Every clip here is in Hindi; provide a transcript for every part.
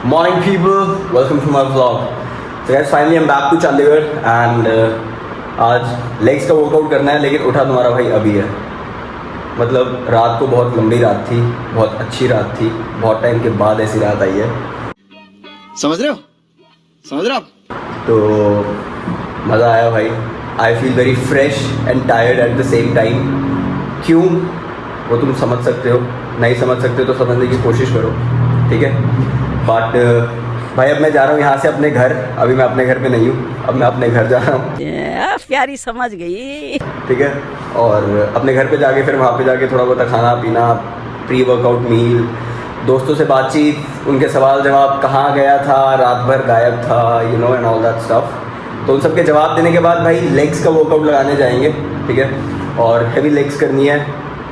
Morning people, welcome to my vlog. So guys, finally I'm back to Chandigarh and आज लेग्स का वर्कआउट करना है, लेकिन उठा तुम्हारा भाई अभी है। मतलब रात को बहुत लंबी रात थी, बहुत अच्छी रात थी, बहुत टाइम के बाद ऐसी रात आई है। समझ रहे हो आप? तो मज़ा आया भाई। I feel very fresh and tired at the same time. क्यों, वो तुम समझ सकते हो, नहीं समझ सकते तो समझने की कोशिश करो, ठीक है। बट भाई अब मैं जा रहा हूँ यहाँ से अपने घर। अभी मैं अपने घर पे नहीं हूँ, अब मैं अपने घर जा रहा हूँ। प्यारी समझ गई, ठीक है। और अपने घर पे जाके फिर वहाँ पे जाके थोड़ा बहुत खाना पीना, प्री वर्कआउट मील, दोस्तों से बातचीत, उनके सवाल जवाब, कहाँ गया था, रात भर गायब था, you know and all that stuff. तो उन सब के जवाब देने के बाद भाई लेग्स का वर्कआउट लगाने जाएंगे, ठीक है। और हैवी लेग्स करनी है।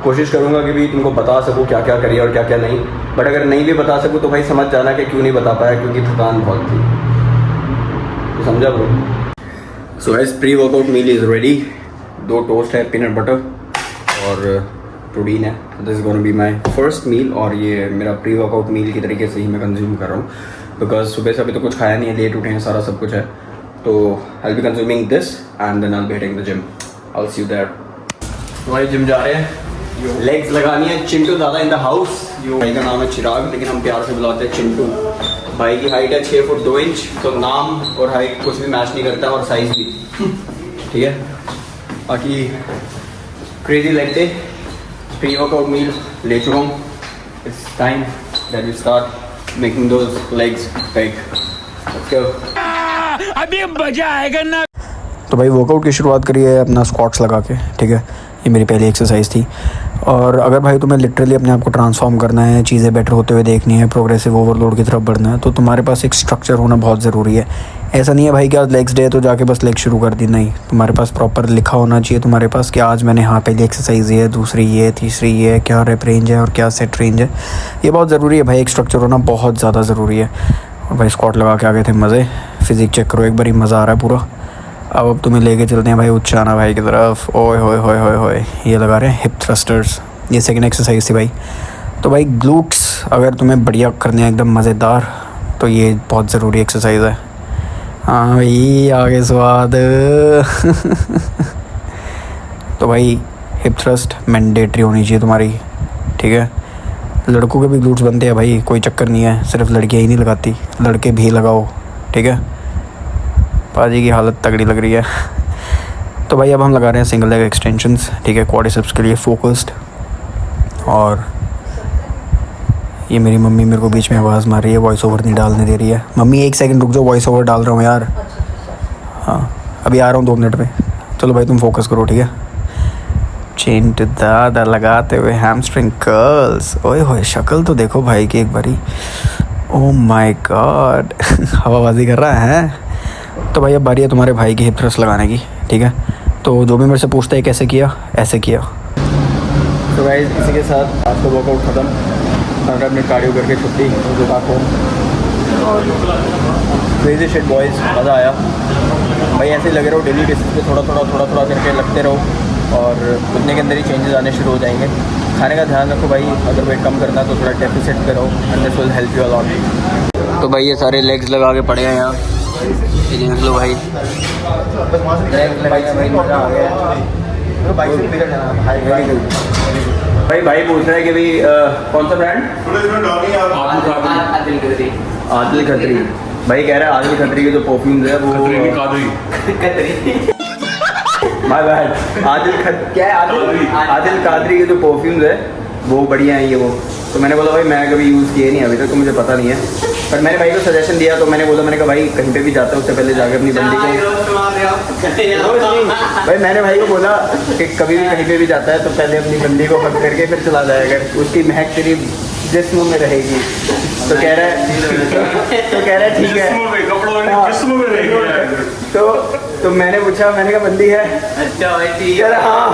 कोशिश करूँगा कि भी तुमको बता सकूँ क्या क्या करिए और क्या क्या नहीं। बट अगर नहीं भी बता सकूँ तो भाई समझ जाना कि क्यों नहीं बता पाया, क्योंकि थकान बहुत थी। तो समझा bro. So guys, pre workout meal is ready. 2 toast है, पीनट बटर और प्रोटीन है। This is gonna be my first meal, और ये मेरा प्री वर्कआउट मील की तरीके से ही मैं कंज्यूम कर रहा हूँ, बिकॉज सुबह से अभी तो कुछ खाया नहीं है, लेट उठे हैं, सारा सब कुछ है। तो I will be consuming this and then I will be hitting the gym. I will see you there. तो भाई जिम जा रहे हैं, लेग्स लगानी है। चिंटू दादा इन द हाउस। भाई का नाम है चिराग, लेकिन हम प्यार से बुलाते हैं चिंटू। भाई की हाइट है 6 फुट 2 इंच, तो नाम और हाइट कुछ भी मैच नहीं करता, और साइज भी, ठीक है। बाकी crazy leg day, pre workout meal ले चुका हूँ। It's time that we start making those legs big. Let's go. अभी मजा आएगा ना। तो भाई वर्कआउट की शुरुआत करिए अपना स्क्वाट्स लगा के, ठीक है। ये मेरी पहली एक्सरसाइज थी। और अगर भाई तुम्हें लिटरली अपने आप को ट्रांसफॉर्म करना है, चीज़ें बेटर होते हुए देखनी है, प्रोग्रेसिव ओवरलोड की तरफ बढ़ना है, तो तुम्हारे पास एक स्ट्रक्चर होना बहुत ज़रूरी है। ऐसा नहीं है भाई कि आज लेग्स डे तो जाके बस लेग शुरू कर दी, नहीं। तुम्हारे पास प्रॉपर लिखा होना चाहिए तुम्हारे पास कि आज मैंने हाँ पहली एक्सरसाइज ये है, दूसरी ये, तीसरी ये, क्या रेप रेंज है और क्या सेट रेंज है। ये बहुत ज़रूरी है भाई, एक स्ट्रक्चर होना बहुत ज़्यादा ज़रूरी है। और भाई स्क्वाट लगा के आ गए थे, मज़े। फिजिक चेक करो एक बारी, मज़ा आ रहा है पूरा। अब तुम्हें लेके चलते हैं भाई उच्चाना भाई की तरफ। ओए होए होए होए होए, ये लगा रहे हैं हिप थ्रस्टर्स। ये सेकंड एक्सरसाइज थी भाई। तो भाई ग्लूट्स अगर तुम्हें बढ़िया करने हैं एकदम मज़ेदार, तो ये बहुत ज़रूरी एक्सरसाइज है। हाँ भाई आगे स्वाद। तो भाई हिप थ्रस्ट मैंडेटरी होनी चाहिए तुम्हारी, ठीक है। लड़कों के भी ग्लूट्स बनते हैं भाई, कोई चक्कर नहीं है, सिर्फ लड़कियाँ ही नहीं लगाती, लड़के भी लगाओ, ठीक है। पाजी की हालत तगड़ी लग रही है। तो भाई अब हम लगा रहे हैं सिंगल लेग एक्सटेंशंस, ठीक है, क्वाड्रिसेप्स के लिए फोकस्ड। और ये मेरी मम्मी मेरे को बीच में आवाज़ मार रही है, वॉइस ओवर नहीं डालने दे रही है। मम्मी 1 सेकंड रुक जाओ, वॉइस ओवर डाल रहा हूँ यार। हाँ अभी आ रहा हूँ 2 मिनट में। चलो भाई तुम फोकस करो, ठीक है। चिंटू दादा लगाते हुए हैमस्ट्रिंग कर्ल्स। ओए होए शक्ल तो देखो भाई की एक बारी। Oh my God. हवाबाजी कर रहा है। तो भाई अब बारी है तुम्हारे भाई की हिप थ्रस्ट लगाने की, ठीक है। तो जो भी मेरे से पूछता है कैसे किया, ऐसे किया। तो गाइस इसी के साथ आपका वर्कआउट ख़त्म। और अपने कार्डियो करके छुट्टी, जो बात हो। और क्रेजी शिट बॉयज़, मज़ा आया भाई। ऐसे ही लगे रहो, डेली बेसिस पे थोड़ा थोड़ा करके लगते रहो, और उतने के अंदर ही चेंजेस आने शुरू हो जाएंगे। खाने का ध्यान रखो भाई, अगर वेट कम करना तो थोड़ा डेफिसिट पे रहो, and this will help you a lot. तो भाई ये सारे लेग्स लगा के पड़े हैं यहाँ, ये देख लो भाई। भाई मज़ा आ गया। भाई पूछ रहे हैं कि भाई कौन सा ब्रांड? आदिल खत्री। भाई कह रहा है आदिल खत्री के जो परफ्यूम्स है वो माय बैड। आदिल कादरी के जो परफ्यूम्स है वो बढ़िया हैं ये वो। तो मैंने बोला भाई मैं कभी यूज़ किए नहीं अभी तक, तो मुझे पता नहीं है। पर मैंने भाई को सजेशन दिया, तो मैंने कहा भाई कहीं पे भी जाता है उससे पहले जाके अपनी बंदी को भाई मैंने भाई को बोला कि कभी भी कहीं पे भी जाता है तो पहले अपनी बंदी को हक करके फिर चला जाएगा, उसकी महक तेरी जिस्म में रहेगी। तो कह रहा है ठीक है। तो मैंने पूछा, मैंने कहा बंदी है? अच्छा भाई ठीक है। हाँ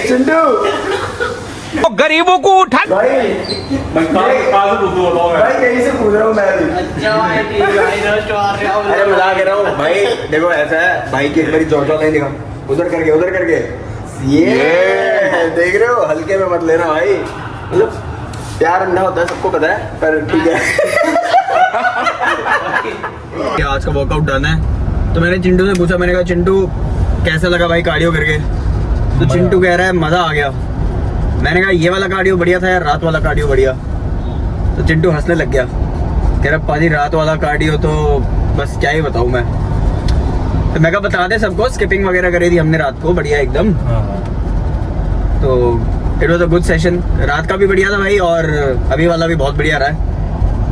चिंटू गरीबों को उठा भाई कहीं से पूछ रहा हूँ मैं भी। अरे मजाक कर रहा हूँ भाई। देखो ऐसा है भाई की एक बारी जॉ नहीं दिखा, उधर करके ये देख रहे हो, हल्के में मत लेना भाई। मतलब प्यार अंधा होता है, सबको पता है, पर ठीक है। आज का वर्कआउट डन है, तो मैंने चिंटू से पूछा, मैंने कहा चिंटू कैसा लगा भाई कार्डियो करके? तो चिंटू कह रहा है मज़ा आ गया। मैंने कहा ये वाला कार्डियो बढ़िया था यार, रात वाला कार्डियो बढ़िया। तो चिंटू हंसने लग गया, कह रहा पाजी रात वाला कार्डियो तो बस क्या ही बताऊँ मैं। तो मैं कहा बता दे सबको, स्किपिंग वगैरह करी थी हमने रात को बढ़िया एकदम। तो it was a good session, रात का भी बढ़िया था भाई, और अभी वाला भी बहुत बढ़िया रहा है।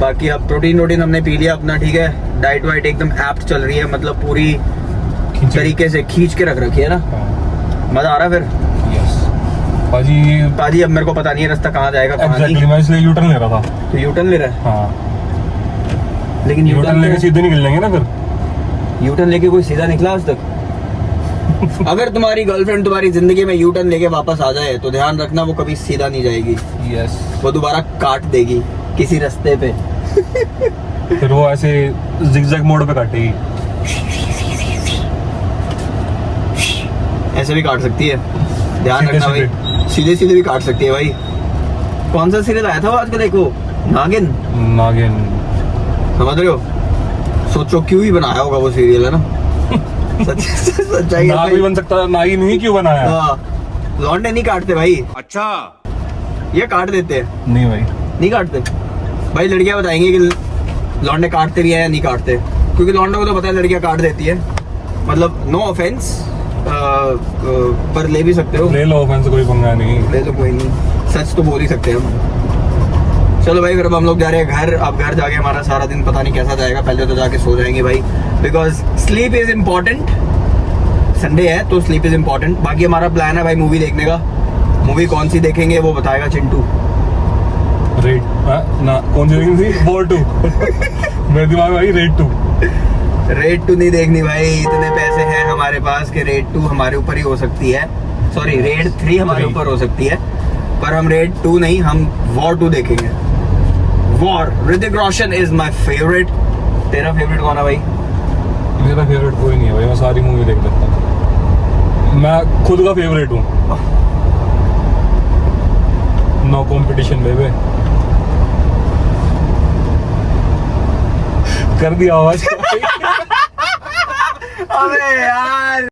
बाकी अब प्रोटीन हमने पी लिया अपना, ठीक है। डाइट वाइट एकदम एप्ट चल रही है, मतलब पूरी तरीके से खींच के रख रखी है ना। मजा आ रहा है फिर। पाजी अब मेरे को पता नहीं है रास्ता कहाँ जाएगा, कहाँ नहीं। मैं इसलिए यूटर्न ले रहा था। तो यूटर्न ले रहा है? हाँ, लेकिन यूटर्न लेके सीधे निकल जाएंगे ना फिर। यूटर्न लेके कोई सीधा निकला आज तक? अगर तुम्हारी गर्लफ्रेंड तुम्हारी जिंदगी में यूटर्न लेके वापस आ जाए तो ध्यान रखना वो कभी सीधा नहीं जाएगी। यस, वो दोबारा काट देगी किसी रास्ते पे। फिर वो ऐसे जिगजैग मोड पे काटेगी। ऐसे भी काट सकती है, ध्यान सीधे रखना भाई। सीधे सीधे भी काट सकती है भाई। कौन सा सीरियल आया था वो आजकल, देखो नागिन। समझ रहे हो? सोचो क्यों ही बनाया होगा वो सीरियल, है ना। सच्चाई नाग भी बन सकता है, नागिन ही क्यों बनाया? लौंडे नहीं काटते भाई। अच्छा, ये काट देते हैं? नहीं भाई, नहीं काटते भाई। लड़कियां बताएंगी कि लौंडे काटते भी है या नहीं काटते, क्योंकि लौंडों को तो पता है लड़कियां काट देती है। मतलब नो ऑफेंस, पर ले भी सकते हो। ले लो, ऑफेंस कोई पंगा नहीं। ले लो, कोई नहीं, सच तो बोल ही सकते हैं हम। चलो भाई, फिर अब हम लोग जा रहे हैं घर। अब घर जाके हमारा सारा दिन पता नहीं कैसा जाएगा। पहले तो जाके सो जाएंगे भाई, because sleep is important. Sunday है तो स्लीप इज इम्पोर्टेंट। बाकी हमारा प्लान है भाई मूवी देखने का। मूवी कौन सी देखेंगे वो बताएगा चिंटू। रेड ना, कौन सी देखनी थी? वॉर 2। मेरे दिमाग में आई रेड 2। रेड 2 नहीं देखनी भाई, इतने पैसे हैं हमारे पास कि रेड 2 हमारे ऊपर ही हो सकती है। सॉरी, रेड 3 हमारे ऊपर हो सकती है, पर हम रेड 2 नहीं, हम वॉर 2 देखेंगे। War, Hrithik Roshan is my favourite. तेरा फेवरेट कौन है भाई? मेरा फेवरेट कोई नहीं है भाई, मैं सारी मूवी देख लेता हूँ। मैं खुद का फेवरेट हूँ। नो कंपटीशन बेबे। कर दिया आवाज। अबे यार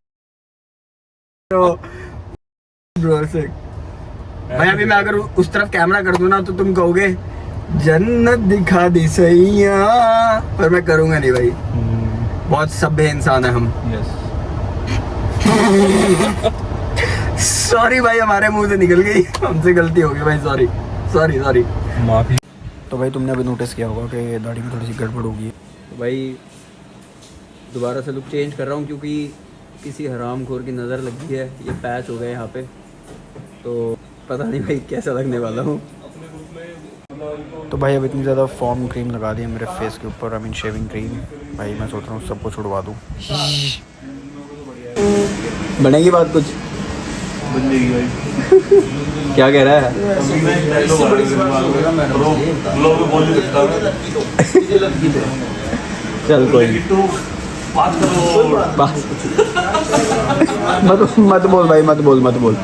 भाई, अभी मैं अगर उस तरफ कैमरा कर दूं ना तो तुम कहोगे जन्नत दिखा दी सैया, पर मैं करूंगा नहीं भाई। बहुत सभ्य इंसान है हम। सॉरी भाई, हमारे मुंह से निकल गई, हमसे गलती हो गई भाई। सॉरी सॉरी सॉरी, माफी। तो भाई तुमने अभी नोटिस किया होगा कि दाढ़ी में थोड़ी सी गड़बड़ होगी। तो भाई दोबारा से लुक चेंज कर रहा हूँ, क्योंकि किसी हरामखोर की नज़र लगी है। ये पैच हो गए यहाँ पे, तो पता नहीं भाई कैसा लगने वाला हूँ। तो भाई अब इतनी ज़्यादा फॉर्म क्रीम लगा दी है मेरे फेस के ऊपर, आई मीन शेविंग क्रीम। भाई मैं सोच रहा हूँ सबको छुड़वा दूँ। बनेगी बात कुछ? बनेगी भाई। क्या कह रहा है? चल कोई नहीं, मत बोल भाई, मत बोल।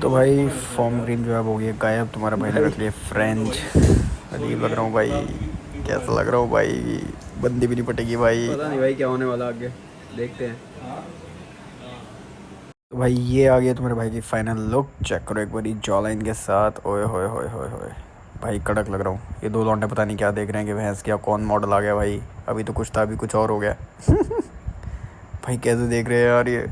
तो भाई फॉर्म क्रीम जो है हो गई है गायब। तुम्हारा भाई ने रख लिया फ्रेंच। अजीब लग रहा हूँ भाई, कैसा लग रहा हूँ भाई? बंदी भी नहीं पटेगी भाई। पता नहीं भाई क्या होने वाला आगे, देखते हैं। तो भाई ये आ गया तुम्हारे भाई की फाइनल लुक। चेक करो एक बारी जॉ लाइन के साथ। ओए होए होए होए होए भाई, कड़क लग रहा हूँ। ये दो लौंडे पता नहीं क्या देख रहे हैं कि भैंस क्या कौन मॉडल आ गया भाई। अभी तो कुछ था, अभी कुछ और हो गया। भाई कैसे देख रहे हैं यार ये।